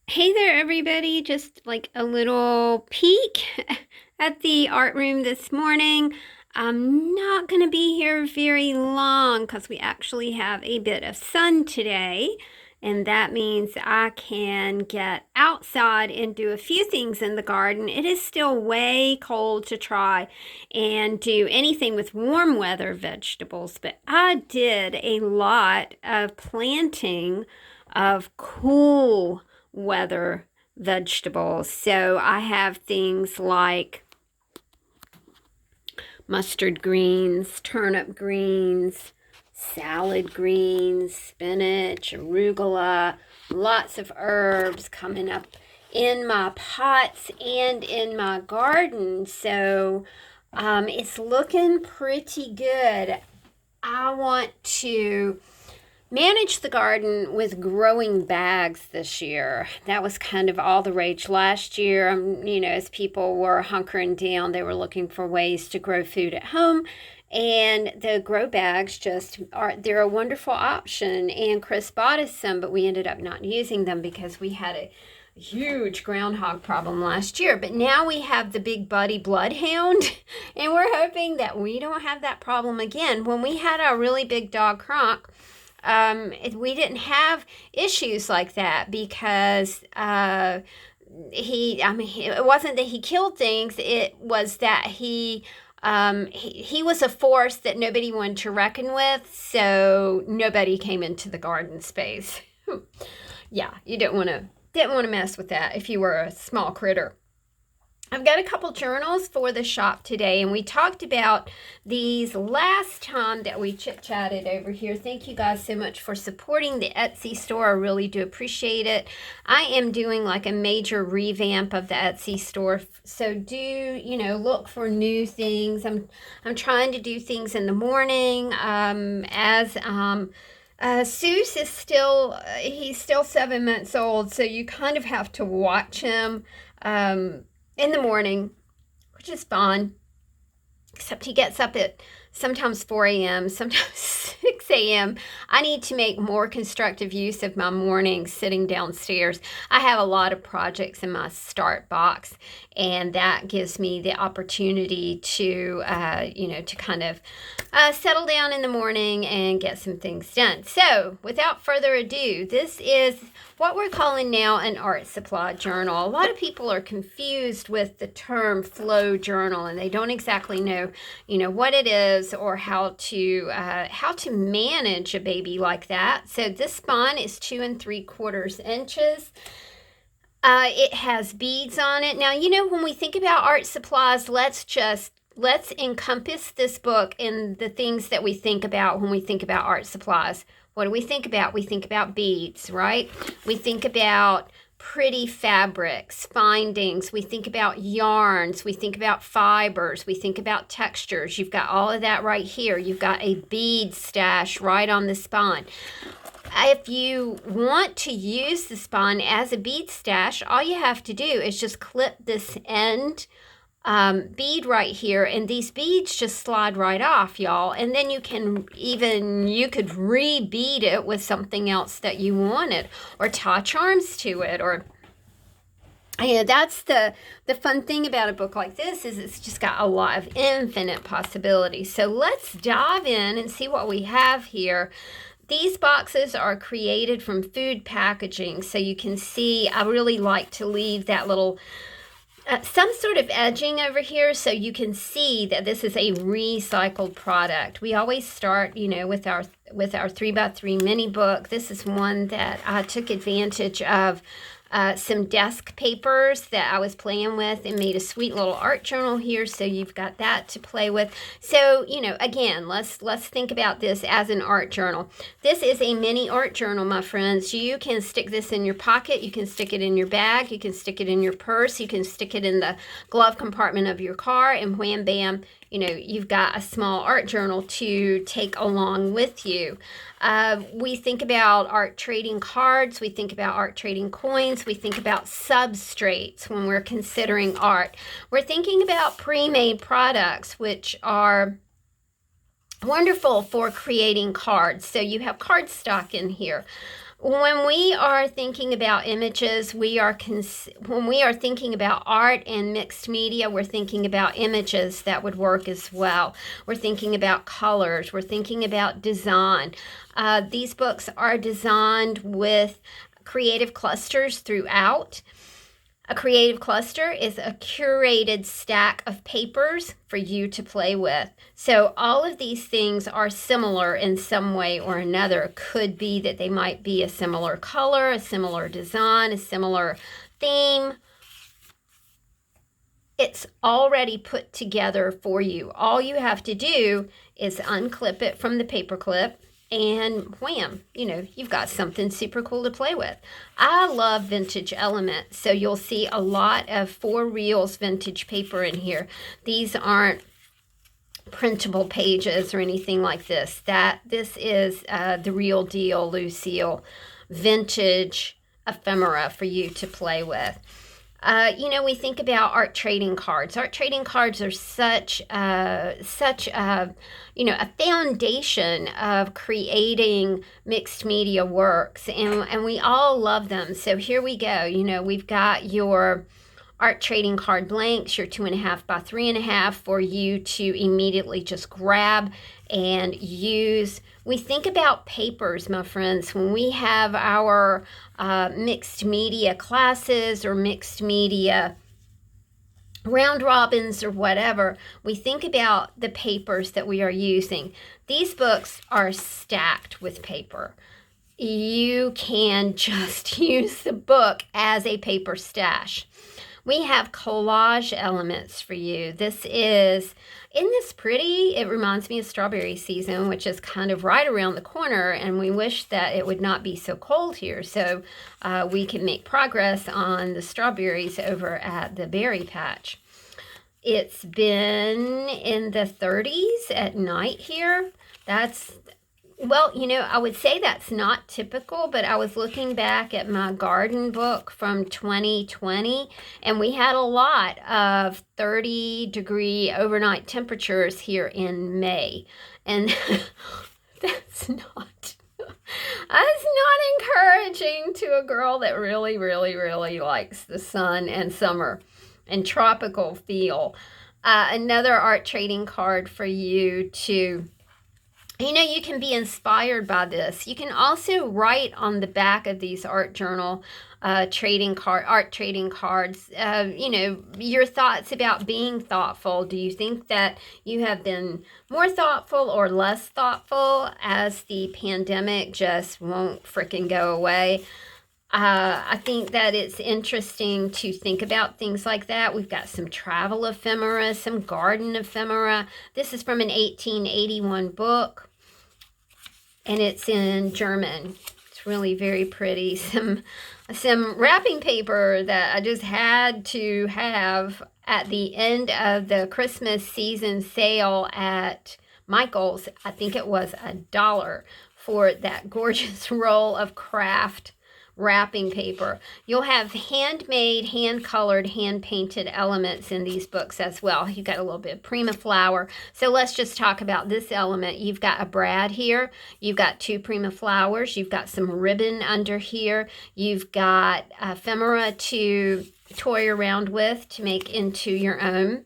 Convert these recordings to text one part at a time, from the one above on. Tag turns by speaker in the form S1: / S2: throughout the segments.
S1: Hey there, everybody. Just like a little peek at the art room this morning. I'm not going to be here very long because we actually have a bit of sun today. And that means I can get outside and do a few things in the garden. It is still way cold to try and do anything with warm weather vegetables, but I did a lot of planting of cool weather vegetables. So I have things like mustard greens, turnip greens, salad greens, spinach, arugula, lots of herbs coming up in my pots and in my garden. So it's looking pretty good. I want to manage the garden with growing bags this year. That was kind of all the rage last year. As people were hunkering down, they were looking for ways to grow food at home. And the grow bags they're a wonderful option. And Chris bought us some, but we ended up not using them because we had a huge groundhog problem last year. But now we have the big buddy bloodhound, and we're hoping that we don't have that problem again. When we had our really big dog Kronk, we didn't have issues like that because it wasn't that he killed things, it was that he was a force that nobody wanted to reckon with, so nobody came into the garden space. Yeah, you didn't want to mess with that if you were a small critter. I've got a couple journals for the shop today, and we talked about these last time that we chit-chatted over here. Thank you guys so much for supporting the Etsy store. I really do appreciate it. I am doing like a major revamp of the Etsy store, so do, look for new things. I'm trying to do things in the morning, Seuss is he's still 7 months old, so you kind of have to watch him in the morning, which is fun, except he gets up at sometimes 4 a.m., sometimes 6 a.m. I need to make more constructive use of my mornings sitting downstairs. I have a lot of projects in my start box, and that gives me the opportunity to, to kind of settle down in the morning and get some things done. So without further ado, this is what we're calling now an art supply journal. A lot of people are confused with the term flow journal, and they don't exactly know, what it is or how to manage a baby like that. So this spine is 2 3/4 inches. It has beads on it. Now, when we think about art supplies, let's encompass this book in the things that we think about when we think about art supplies. What do we think about? We think about beads, right? We think about pretty fabrics, findings. We think about yarns. We think about fibers. We think about textures. You've got all of that right here. You've got a bead stash right on the spine. If you want to use the spine as a bead stash, all you have to do is just clip this end bead right here, and these beads just slide right off, y'all. And then you could re-bead it with something else that you wanted, or tie charms to it, or that's the fun thing about a book like this, is it's just got a lot of infinite possibilities. So let's dive in and see what we have here. These boxes are created from food packaging, so you can see I really like to leave that little some sort of edging over here, so you can see that this is a recycled product. We always start, with our 3x3 mini book. This is one that I took advantage of some desk papers that I was playing with and made a sweet little art journal here, so you've got that to play with. So, again, let's think about this as an art journal. This is a mini art journal, my friends. You can stick this in your pocket, you can stick it in your bag, you can stick it in your purse, you can stick it in the glove compartment of your car, and wham bam, you've got a small art journal to take along with you. We think about art trading cards, we think about art trading coins, we think about substrates when we're considering art. We're thinking about pre-made products, which are wonderful for creating cards. So you have cardstock in here. When we are thinking about images, when we are thinking about art and mixed media, we're thinking about images that would work as well. We're thinking about colors. We're thinking about design. These books are designed with creative clusters throughout. A creative cluster is a curated stack of papers for you to play with. So all of these things are similar in some way or another. It could be that they might be a similar color, a similar design, a similar theme. It's already put together for you. All you have to do is unclip it from the paper clip, and wham, you've got something super cool to play with. I love vintage elements, so you'll see a lot of 4 reels vintage paper in here. These aren't printable pages or anything like this. This is the real deal, Lucille, vintage ephemera for you to play with. We think about art trading cards. Art trading cards are such a foundation of creating mixed media works, and we all love them. So here we go. We've got your art trading card blanks, your 2.5 by 3.5 for you to immediately just grab and use. We think about papers, my friends, when we have our mixed media classes or mixed media round robins or whatever. We think about the papers that we are using. These books are stacked with paper. You can just use the book as a paper stash. We have collage elements for you. Isn't this pretty? It reminds me of strawberry season, which is kind of right around the corner, and we wish that it would not be so cold here, so we can make progress on the strawberries over at the berry patch. It's been in the 30s at night here. I would say that's not typical, but I was looking back at my garden book from 2020, and we had a lot of 30-degree overnight temperatures here in May. And that's not encouraging to a girl that really, really, really likes the sun and summer and tropical feel. Another art trading card for you to... you can be inspired by this. You can also write on the back of these art trading cards, your thoughts about being thoughtful. Do you think that you have been more thoughtful or less thoughtful as the pandemic just won't frickin' go away? I think that it's interesting to think about things like that. We've got some travel ephemera, some garden ephemera. This is from an 1881 book, and it's in German. It's really very pretty. Some wrapping paper that I just had to have at the end of the Christmas season sale at Michael's. I think it was $1 for that gorgeous roll of craft wrapping paper. You'll have handmade, hand-colored, hand-painted elements in these books as well. You've got a little bit of Prima flower. So let's just talk about this element. You've got a brad here. You've got 2 Prima flowers. You've got some ribbon under here. You've got ephemera to toy around with to make into your own.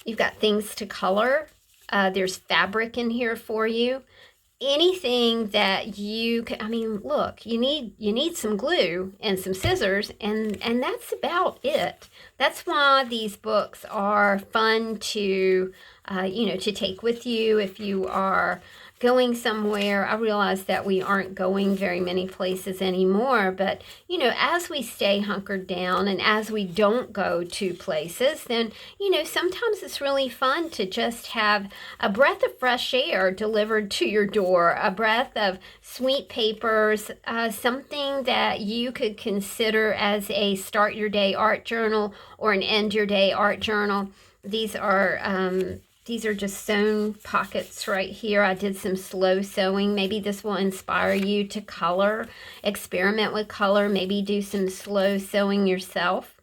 S1: You've got things to color. There's fabric in here for you. Anything that you can, look, you need some glue and some scissors, and that's about it. That's why these books are fun to to take with you if you are going somewhere. I realize that we aren't going very many places anymore, but as we stay hunkered down and as we don't go to places, then sometimes it's really fun to just have a breath of fresh air delivered to your door, a breath of sweet papers, something that you could consider as a start your day art journal or an end your day art journal. These are just sewn pockets right here. I did some slow sewing. Maybe this will inspire you to color, experiment with color, maybe do some slow sewing yourself.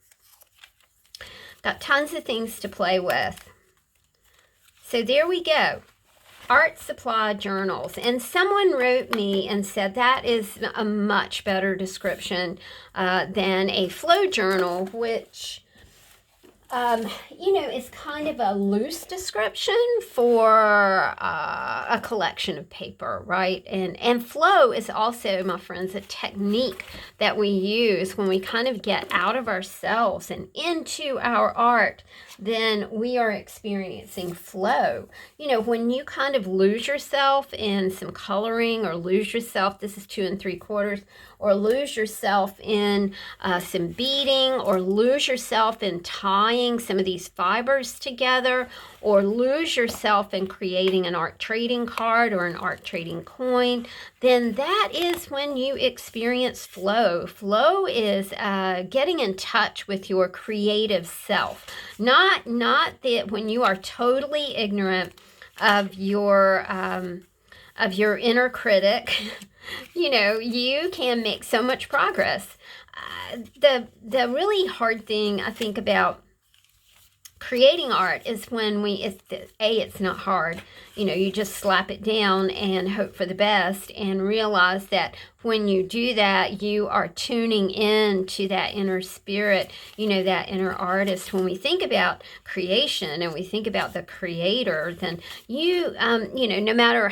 S1: Got tons of things to play with. So there we go. art supply journals. And someone wrote me and said that is a much better description than a flow journal, which it's kind of a loose description for a collection of paper, right? And flow is also, my friends, a technique that we use when we kind of get out of ourselves and into our art. Then we are experiencing flow. When you kind of lose yourself in some coloring, or lose yourself, this is 2 3/4, or lose yourself in some beading, or lose yourself in tying some of these fibers together, or lose yourself in creating an art trading card or an art trading coin, then that is when you experience flow. Flow is getting in touch with your creative self. Not that when you are totally ignorant of your inner critic, you can make so much progress. The really hard thing I think about creating art is when it's not hard. You just slap it down and hope for the best, and realize that when you do that, you are tuning in to that inner spirit, that inner artist. When we think about creation and we think about the creator, then no matter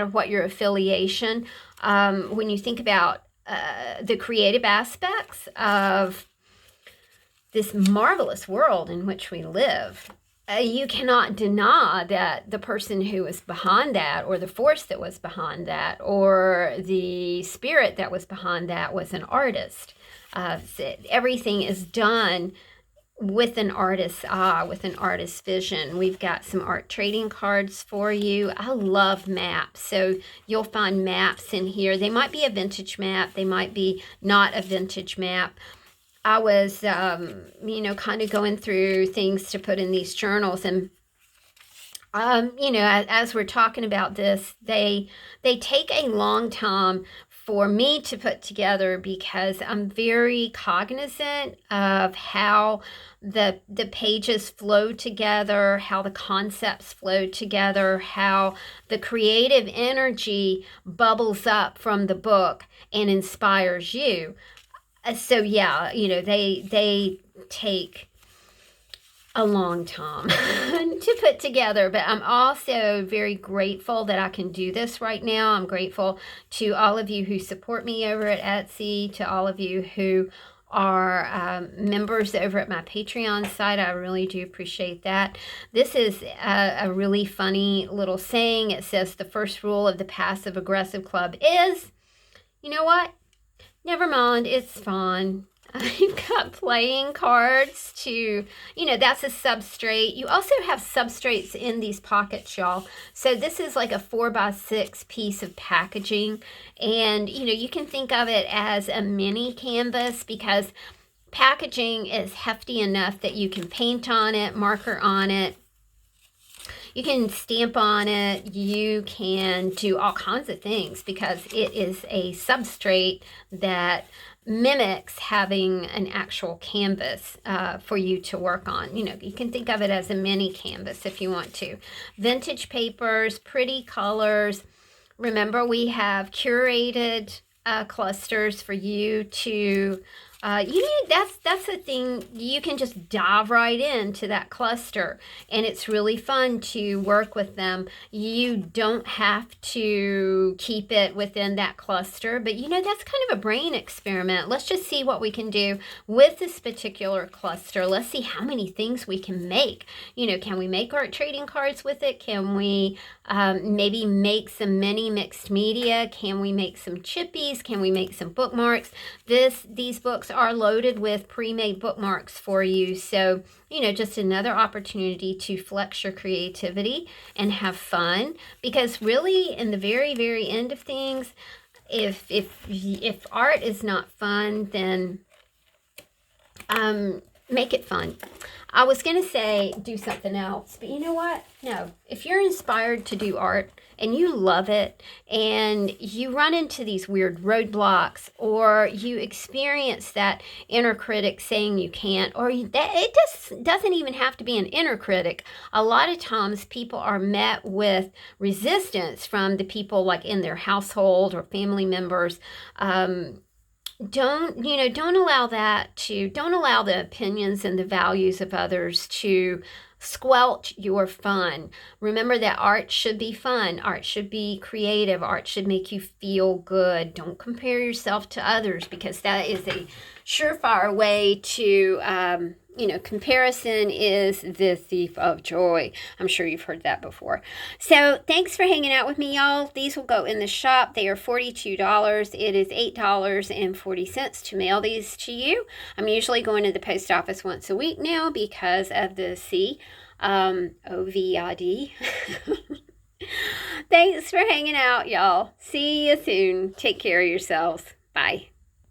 S1: what your affiliation, when you think about the creative aspects of this marvelous world in which we live, you cannot deny that the person who was behind that, or the force that was behind that, or the spirit that was behind that, was an artist. Everything is done with an artist's eye, with an artist's vision. We've got some art trading cards for you. I love maps, so you'll find maps in here. They might be a vintage map, they might be not a vintage map. I was, kind of going through things to put in these journals, and, as we're talking about this, they take a long time for me to put together, because I'm very cognizant of how the pages flow together, how the concepts flow together, how the creative energy bubbles up from the book and inspires you. So yeah, they take a long time to put together, but I'm also very grateful that I can do this right now. I'm grateful to all of you who support me over at Etsy, to all of you who are members over at my Patreon site. I really do appreciate that. This is a really funny little saying. It says the first rule of the Passive Aggressive Club is, you know what? Never mind, it's fun. You've got playing cards to, that's a substrate. You also have substrates in these pockets, y'all. So this is like a 4x6 piece of packaging. And, you can think of it as a mini canvas, because packaging is hefty enough that you can paint on it, marker on it. You can stamp on it, you can do all kinds of things, because it is a substrate that mimics having an actual canvas for you to work on. You can think of it as a mini canvas if you want to. Vintage papers, pretty colors. Remember, we have curated clusters for you to that's the thing. You can just dive right into that cluster, and it's really fun to work with them. You don't have to keep it within that cluster, but that's kind of a brain experiment. Let's just see what we can do with this particular cluster. Let's see how many things we can make. Can we make art trading cards with it? Can we maybe make some mini mixed media? Can we make some chippies? Can we make some bookmarks? These books are loaded with pre-made bookmarks for you. So, just another opportunity to flex your creativity and have fun. Because really, in the very, very end of things, if art is not fun, then Make it fun. I was going to say do something else, but you know what? No. If you're inspired to do art and you love it and you run into these weird roadblocks or you experience that inner critic saying you can't, or it just doesn't even have to be an inner critic. A lot of times people are met with resistance from the people like in their household or family members. Don't allow don't allow the opinions and the values of others to squelch your fun. Remember that art should be fun. Art should be creative. Art should make you feel good. Don't compare yourself to others, because that is a surefire way to, comparison is the thief of joy. I'm sure you've heard that before. So thanks for hanging out with me, y'all. These will go in the shop. They are $42. It is $8.40 to mail these to you. I'm usually going to the post office once a week now because of the COVID. Thanks for hanging out, y'all. See you soon. Take care of yourselves. Bye.